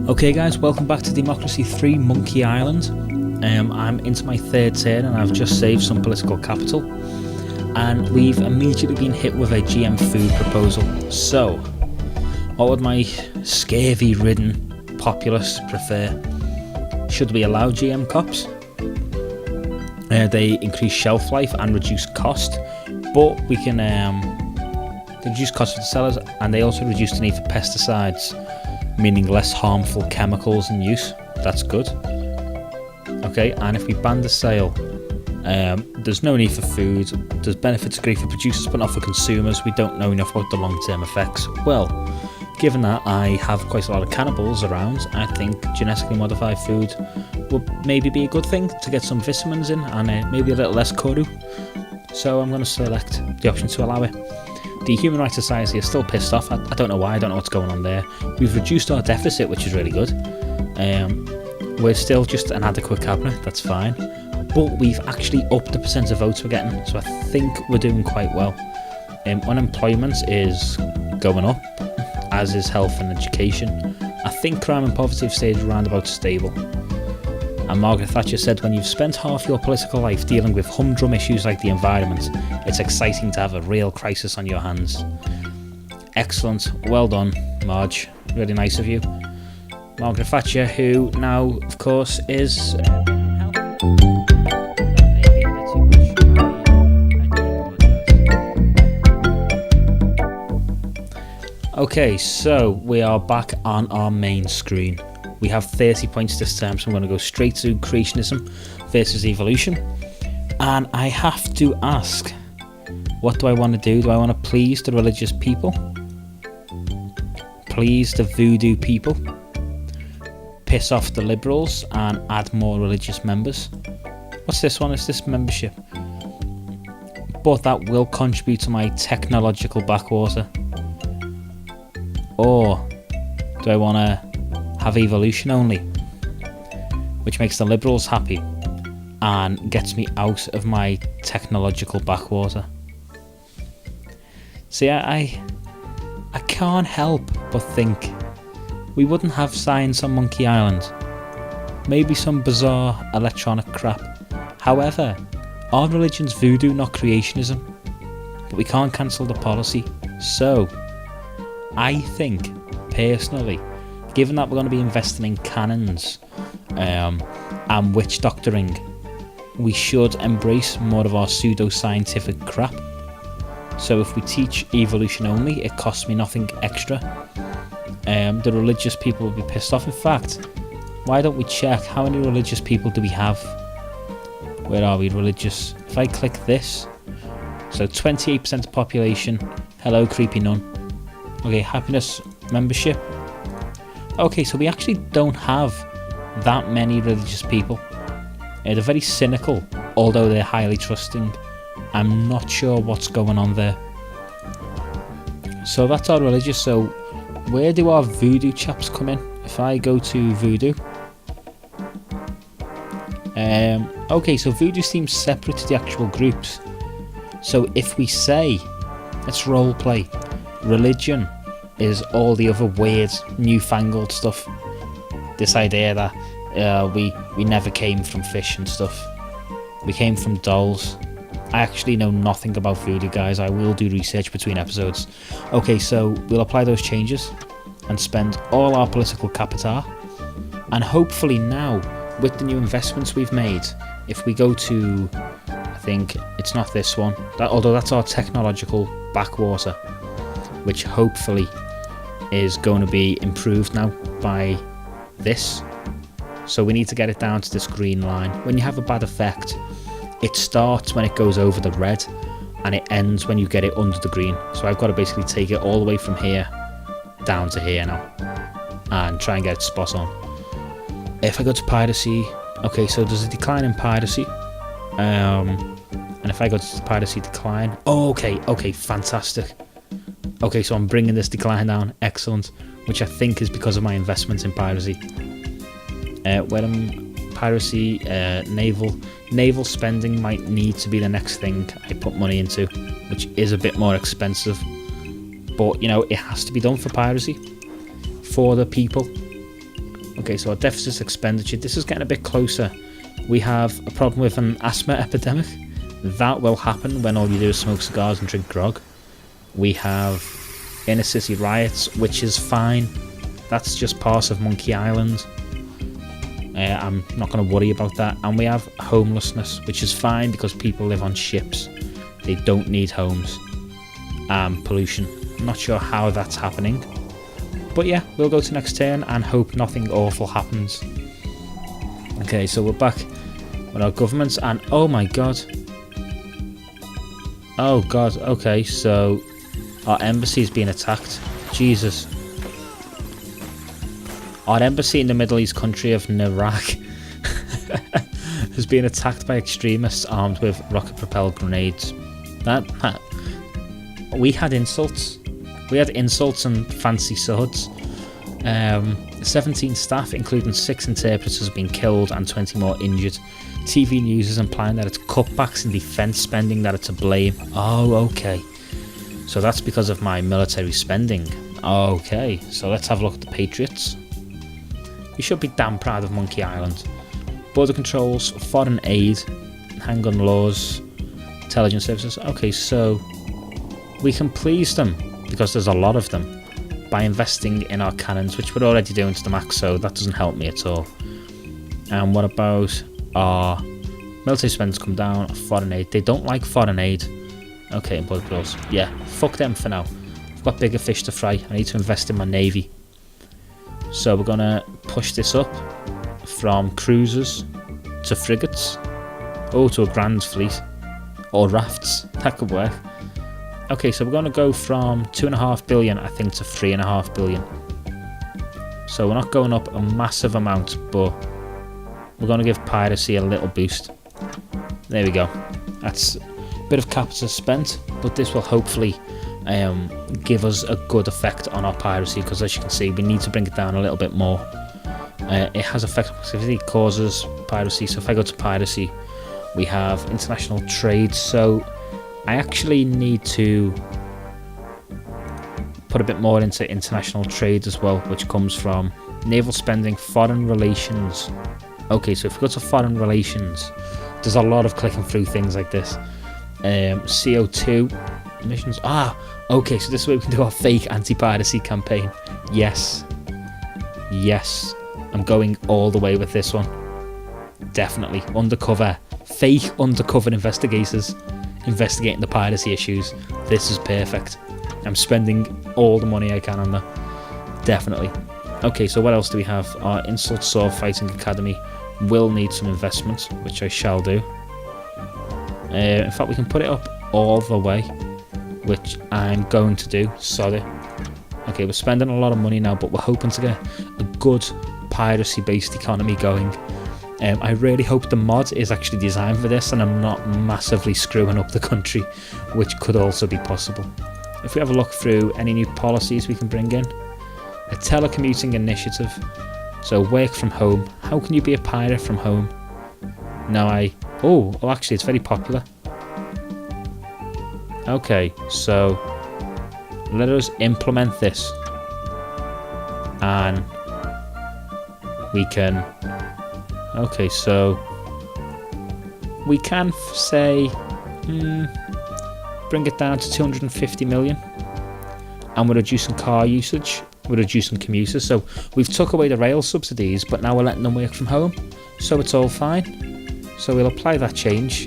Okay guys, welcome back to Democracy 3 Monkey Island. I'm into my third turn and I've just saved some political capital. And we've immediately been hit with a GM food proposal. So, what would my scurvy-ridden populace prefer? Should we allow GM cops? They increase shelf life and reduce cost, but we can they reduce cost for the sellers, and they also reduce the need for pesticides, meaning less harmful chemicals in use. That's good. Okay, and if we ban the sale, there's no need for food. There's benefits agreed for producers but not for consumers. We don't know enough about the long-term effects. Well, given that I have quite a lot of cannibals around, I think genetically modified food would maybe be a good thing to get some vitamins in and maybe a little less kuru. So I'm going to select the option to allow it. The Human Rights Society is still pissed off. I don't know why, I don't know what's going on there. We've reduced our deficit, which is really good. We're still just an adequate cabinet, that's fine. But we've actually upped the percent of votes we're getting, so I think we're doing quite well. Unemployment is going up, as is health and education. I think crime and poverty have stayed around about stable. And Margaret Thatcher said, when you've spent half your political life dealing with humdrum issues like the environment, it's exciting to have a real crisis on your hands. Excellent, well done, Marge, really nice of you. Margaret Thatcher, who now, of course, is... Okay, so we are back on our main screen. We have 30 points this time, so I'm going to go straight to creationism versus evolution. And I have to ask, what do I want to do? Do I want to please the religious people? Please the voodoo people? Piss off the liberals and add more religious members? What's this one? Is this membership? But that will contribute to my technological backwater. Or do I want to have evolution only, which makes the liberals happy and gets me out of my technological backwater? See, I can't help but think we wouldn't have science on Monkey Island. Maybe some bizarre electronic crap. However, our religion's voodoo, not creationism. But we can't cancel the policy. So, I think, personally, given that we're going to be investing in cannons and witch doctoring, we should embrace more of our pseudo-scientific crap. So if we teach evolution only, it costs me nothing extra. The religious people will be pissed off. In fact, why don't we check how many religious people do we have? Where are we, religious? If I click this, so 28% of population. Hello, creepy nun. Okay, happiness membership. Okay, so we actually don't have that many religious people. They're very cynical, although they're highly trusting. I'm not sure what's going on there. So that's our religious. So where do our voodoo chaps come in? If I go to voodoo. Okay, so voodoo seems separate to the actual groups. So if we say, let's roleplay, religion is all the other weird, newfangled stuff. This idea that we never came from fish and stuff. We came from dolls. I actually know nothing about voodoo, guys. I will do research between episodes. Okay, so we'll apply those changes and spend all our political capital. And hopefully now, with the new investments we've made, if we go to, I think it's not this one, although that's our technological backwater, which hopefully is going to be improved now by this. So we need to get it down to this green line. When you have a bad effect, it starts when it goes over the red and it ends when you get it under the green. So I've got to basically take it all the way from here down to here now and try and get it spot on. If I go to piracy, okay, so there's a decline in piracy. And if I go to piracy decline, oh, okay, fantastic. Okay, so I'm bringing this decline down, excellent, which I think is because of my investments in piracy. Piracy, naval spending might need to be the next thing I put money into, which is a bit more expensive. But, you know, it has to be done for piracy, for the people. Okay, so our deficit expenditure, this is getting a bit closer. We have a problem with an asthma epidemic. That will happen when all you do is smoke cigars and drink grog. We have inner city riots, which is fine. That's just part of Monkey Island. I'm not going to worry about that. And we have homelessness, which is fine because people live on ships. They don't need homes. Pollution. I'm not sure how that's happening. But yeah, we'll go to next turn and hope nothing awful happens. Okay, so we're back with our governments and oh my god. Oh god, okay, so our embassy's been attacked. Jesus. Our embassy in the Middle East country of Iraq has been attacked by extremists armed with rocket-propelled grenades. We had insults. We had insults and fancy swords. 17 staff, including 6 interpreters, have been killed and 20 more injured. TV news is implying that it's cutbacks in defence spending that are to blame. Oh, okay. So that's because of my military spending. Okay, so let's have a look at the Patriots. We should be damn proud of Monkey Island. Border controls, foreign aid, handgun laws, intelligence services. Okay, so we can please them, because there's a lot of them, by investing in our cannons, which we're already doing to the max, so that doesn't help me at all. And what about our military spends come down, foreign aid? They don't like foreign aid. Okay, border controls. Yeah, fuck them for now. I've got bigger fish to fry. I need to invest in my navy. So we're going to push this up from cruisers to frigates. Oh, to a grand fleet. Or rafts. That could work. Okay, so we're going to go from 2.5 billion, I think, to 3.5 billion. So we're not going up a massive amount, but we're going to give piracy a little boost. There we go. That's a bit of capital spent, but this will hopefully give us a good effect on our piracy, because as you can see, we need to bring it down a little bit more. It has effect on activity, causes piracy. So if I go to piracy, we have international trade. So I actually need to put a bit more into international trade as well, which comes from naval spending, foreign relations. Okay, so if we go to foreign relations, there's a lot of clicking through things like this. CO2 emissions. Okay, so this is where we can do our fake anti-piracy campaign. Yes. Yes. I'm going all the way with this one. Definitely. Undercover. Fake undercover investigators investigating the piracy issues. This is perfect. I'm spending all the money I can on that. Definitely. Okay, so what else do we have? Our Insult Sword Fighting Academy will need some investment, which I shall do. In fact, we can put it up all the way, which I'm going to do. Sorry. Okay, we're spending a lot of money now, but we're hoping to get a good piracy-based economy going. I really hope the mod is actually designed for this and I'm not massively screwing up the country, which could also be possible. If we have a look through any new policies we can bring in. A telecommuting initiative. So work from home. How can you be a pirate from home? Now well actually it's very popular. Okay, so let us implement this. And we can... Okay, so we can say bring it down to 250 million, and we're reducing car usage, we're reducing commuters. So we've took away the rail subsidies, but now we're letting them work from home, so it's all fine. So we'll apply that change,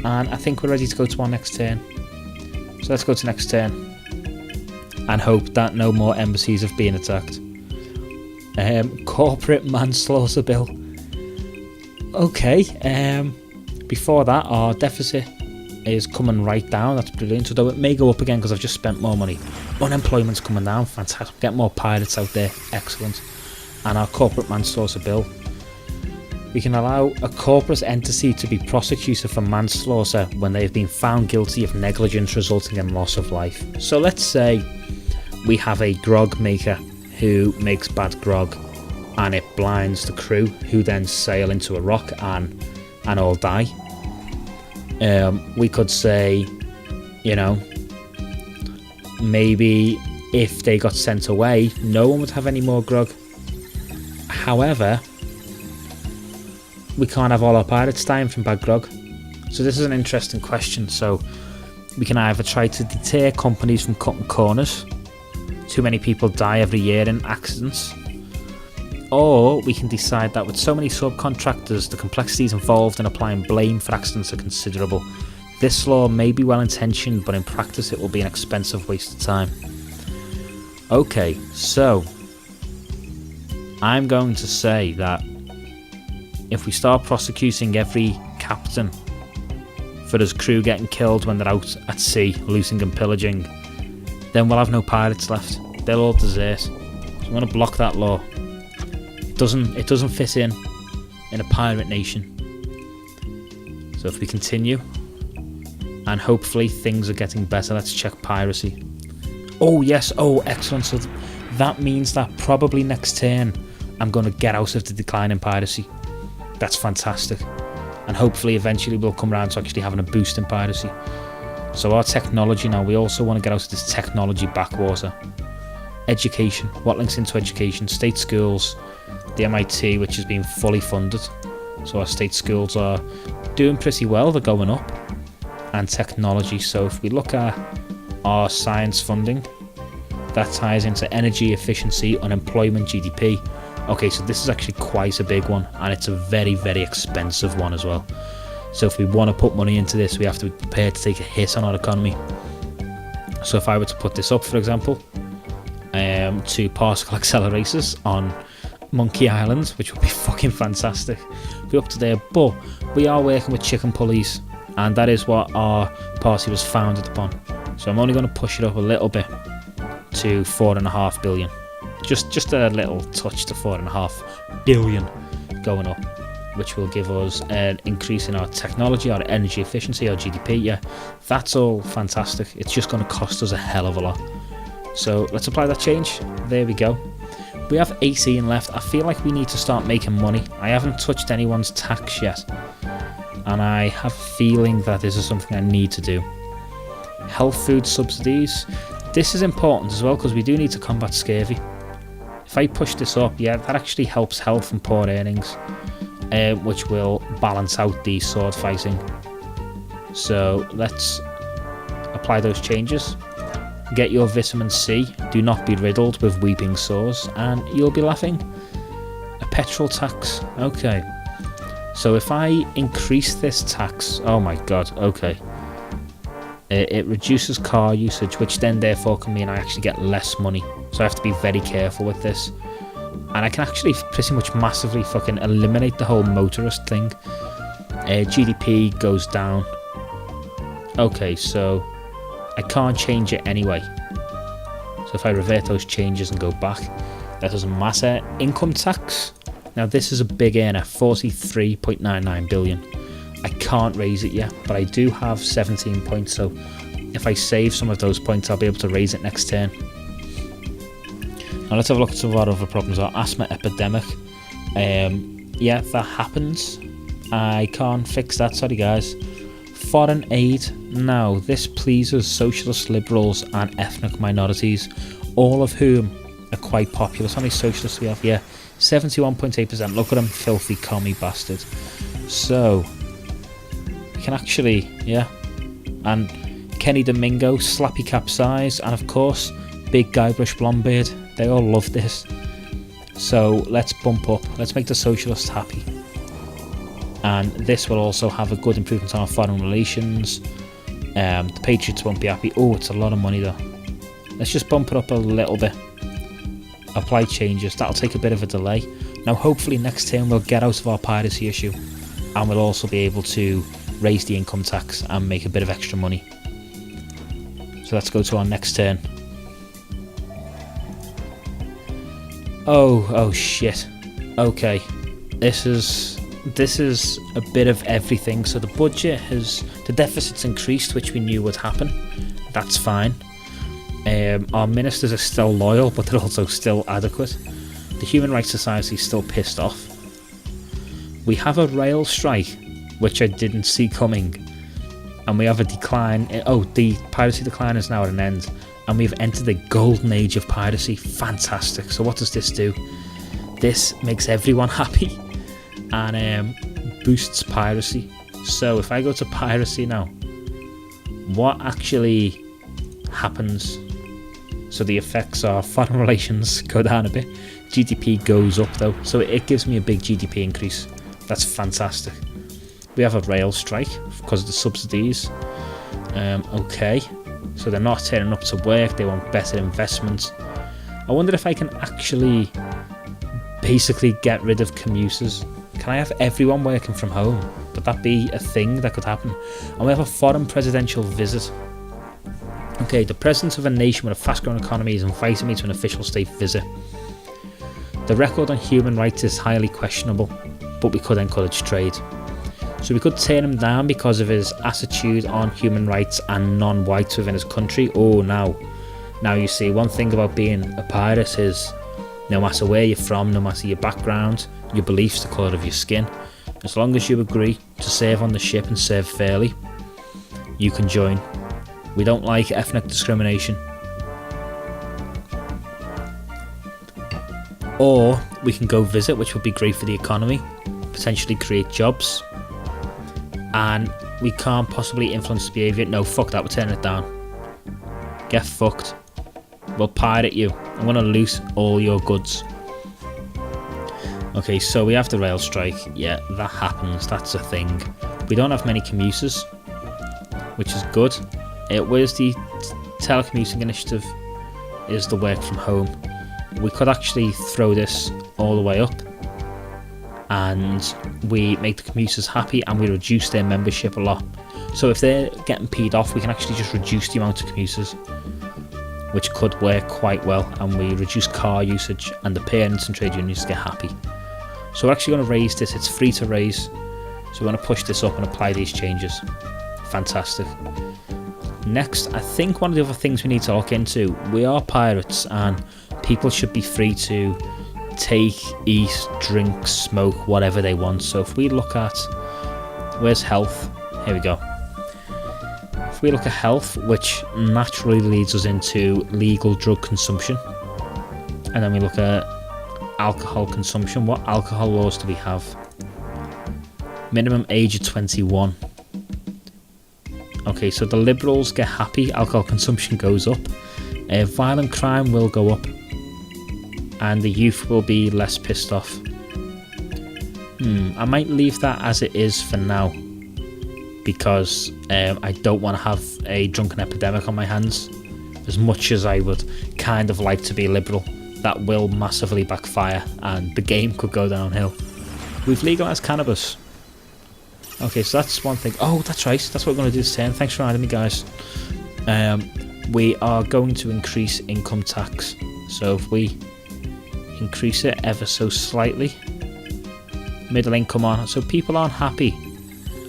and I think we're ready to go to our next turn. So let's go to next turn and hope that no more embassies have been attacked. Corporate manslaughter bill. Okay, before that, our deficit is coming right down. That's brilliant. Although it may go up again because I've just spent more money. Unemployment's coming down. Fantastic. Get more pirates out there. Excellent. And our corporate manslaughter bill. We can allow a corporate entity to be prosecuted for manslaughter when they have been found guilty of negligence resulting in loss of life. So let's say we have a grog maker who makes bad grog, and it blinds the crew, who then sail into a rock and all die. We could say, you know, maybe if they got sent away, no one would have any more grog. However, we can't have all our pirates dying from bad grog. So this is an interesting question. So we can either try to deter companies from cutting corners. Too many people die every year in accidents. Or we can decide that with so many subcontractors, the complexities involved in applying blame for accidents are considerable. This law may be well intentioned, but in practice it will be an expensive waste of time. Okay, so I'm going to say that if we start prosecuting every captain for his crew getting killed when they're out at sea, looting and pillaging, then we'll have no pirates left. They'll all desert. So I'm going to block that law. It doesn't fit in a pirate nation. So if we continue, and hopefully things are getting better, let's check piracy. Oh yes, oh excellent. So that means that probably next turn I'm going to get out of the decline in piracy. That's fantastic. And hopefully eventually we'll come around to actually having a boost in piracy. So our technology now, we also want to get out of this technology backwater. Education, what links into education? State schools, the MIT, which has been fully funded. So our state schools are doing pretty well, they're going up. And technology, so if we look at our science funding, that ties into energy efficiency, unemployment, GDP. Okay, so this is actually quite a big one, and it's a very, very expensive one as well. So if we want to put money into this, we have to be prepared to take a hit on our economy. So if I were to put this up, for example, to particle accelerators on Monkey Island, which would be fucking fantastic, be up to there. But we are working with chicken pulleys, and that is what our party was founded upon. So I'm only going to push it up a little bit to 4.5 billion. Just a little touch to 4.5 billion going up, which will give us an increase in our technology, our energy efficiency, our GDP. Yeah, that's all fantastic. It's just going to cost us a hell of a lot. So let's apply that change. There we go. We have 18 left. I feel like we need to start making money. I haven't touched anyone's tax yet, and I have a feeling that this is something I need to do. Health food subsidies. This is important as well because we do need to combat scurvy. If I push this up, yeah, that actually helps health and poor earnings, which will balance out the sword fighting. So let's apply those changes. Get your vitamin C, do not be riddled with weeping sores, and you'll be laughing. A petrol tax, okay. So if I increase this tax, oh my god, okay. It reduces car usage, which then therefore can mean I actually get less money. So I have to be very careful with this. And I can actually pretty much massively fucking eliminate the whole motorist thing. GDP goes down. Okay, so I can't change it anyway. So if I revert those changes and go back, that doesn't matter. Income tax. Now this is a big earner, 43.99 billion. I can't raise it yet, but I do have 17 points, so if I save some of those points, I'll be able to raise it next turn. Now let's have a look at some of our other problems. Our asthma epidemic. Yeah, that happens. I can't fix that, sorry guys. Foreign aid. Now, this pleases socialist liberals and ethnic minorities, all of whom are quite popular. How many socialists we have? Yeah, 71.8%. Look at them, filthy commie bastard. So we can actually, yeah, and Kenny Domingo, Slappy Capsize, and of course Big Guybrush Blondebeard. They all love this. So let's bump up. Let's make the socialists happy. And this will also have a good improvement on our foreign relations. The Patriots won't be happy. Oh, it's a lot of money though. Let's just bump it up a little bit. Apply changes. That'll take a bit of a delay. Now hopefully next turn we'll get out of our piracy issue, and we'll also be able to raise the income tax and make a bit of extra money. So let's go to our next turn. Oh shit. Okay. This is a bit of everything. So the budget the deficit's increased, which we knew would happen. That's fine. Our ministers are still loyal, but they're also still adequate. The Human Rights Society is still pissed off. We have a rail strike, which I didn't see coming. And we have a decline. The piracy decline is now at an end. And we've entered the golden age of piracy. Fantastic. So what does this do? this makes everyone happy and boosts piracy. So if I go to piracy now, what actually happens? So the effects are foreign relations go down a bit, GDP goes up though, so it gives me a big GDP increase. That's fantastic. We have a rail strike because of the subsidies. Okay, so they're not turning up to work, they want better investment. I wonder if I can actually basically get rid of commuters. Can I have everyone working from home? Would that be a thing that could happen? And we have a foreign presidential visit. Okay, the president of a nation with a fast-growing economy is inviting me to an official state visit. The record on human rights is highly questionable, but we could encourage trade. So we could turn him down because of his attitude on human rights and non-whites within his country. Oh, now you see, one thing about being a pirate is no matter where you're from, no matter your background, your beliefs, the colour of your skin, as long as you agree to serve on the ship and serve fairly, you can join. We don't like ethnic discrimination. Or we can go visit, which would be great for the economy, potentially create jobs, and we can't possibly influence the behaviour. No, fuck that, we're turning it down. Get fucked. We'll pirate you. I'm going to loot all your goods. Okay, so we have the rail strike. Yeah, that happens. That's a thing. We don't have many commuters, which is good. Where's the telecommuting initiative? Is the work from home. We could actually throw this all the way up, and we make the commuters happy and we reduce their membership a lot. So if they're getting peed off, we can actually just reduce the amount of commuters, which could work quite well, and we reduce car usage and the parents and trade unions get happy. So we're actually going to raise this. It's free to raise, so we're going to push this up and apply these changes. Fantastic. Next, I think one of the other things we need to look into, we are pirates and people should be free to take, eat, drink, smoke, whatever they want. So if we look at, where's health? Here we go. If we look at health, which naturally leads us into legal drug consumption, and then we look at alcohol consumption, what alcohol laws do we have? Minimum age of 21. Okay, so the liberals get happy, alcohol consumption goes up, violent crime will go up, and the youth will be less pissed off. I might leave that as it is for now, because I don't want to have a drunken epidemic on my hands. As much as I would kind of like to be liberal, that will massively backfire and the game could go downhill. We've legalised cannabis. Okay, so that's one thing. Oh, that's right, that's what we're going to do this turn. Thanks for reminding me, guys. We are going to increase income tax. So if we increase it ever so slightly, middle income on, so people aren't happy.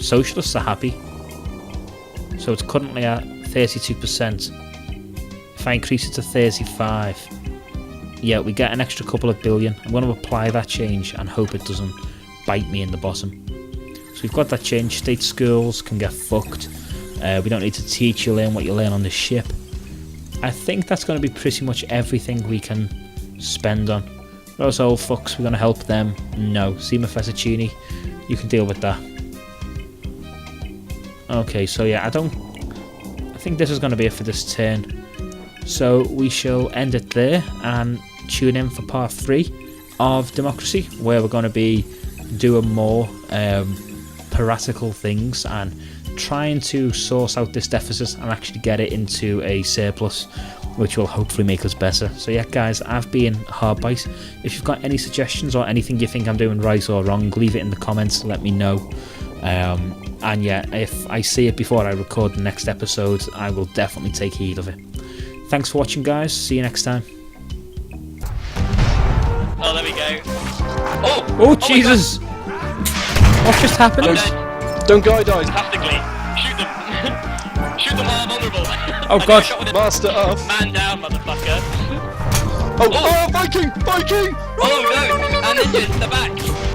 Socialists are happy. So it's currently at 32%. If I increase it to 35, yeah, we get an extra couple of billion. I'm going to apply that change and hope it doesn't bite me in the bottom. So we've got that change. State schools can get fucked. We don't need to teach, you learn what you learn on the ship. I think that's going to be pretty much everything we can spend on. Those old fucks, we're going to help them. No, Sima Fettuccini, you can deal with that. Okay, so yeah, I think this is going to be it for this turn. So we shall end it there and tune in for part 3 of Democracy, where we're going to be doing more piratical things and trying to source out this deficit and actually get it into a surplus, which will hopefully make us better. So yeah, guys, I've been HardByte. If you've got any suggestions or anything you think I'm doing right or wrong, leave it in the comments, let me know. And yeah, if I see it before I record the next episode, I will definitely take heed of it. Thanks for watching, guys. See you next time. Oh, there we go. Oh Jesus! What just happened? Don't die, guys. Fantastically. Shoot them. Shoot them while vulnerable. Oh god. Master of. Man down, motherfucker. Oh, Viking! Viking! Oh no! And then in the back.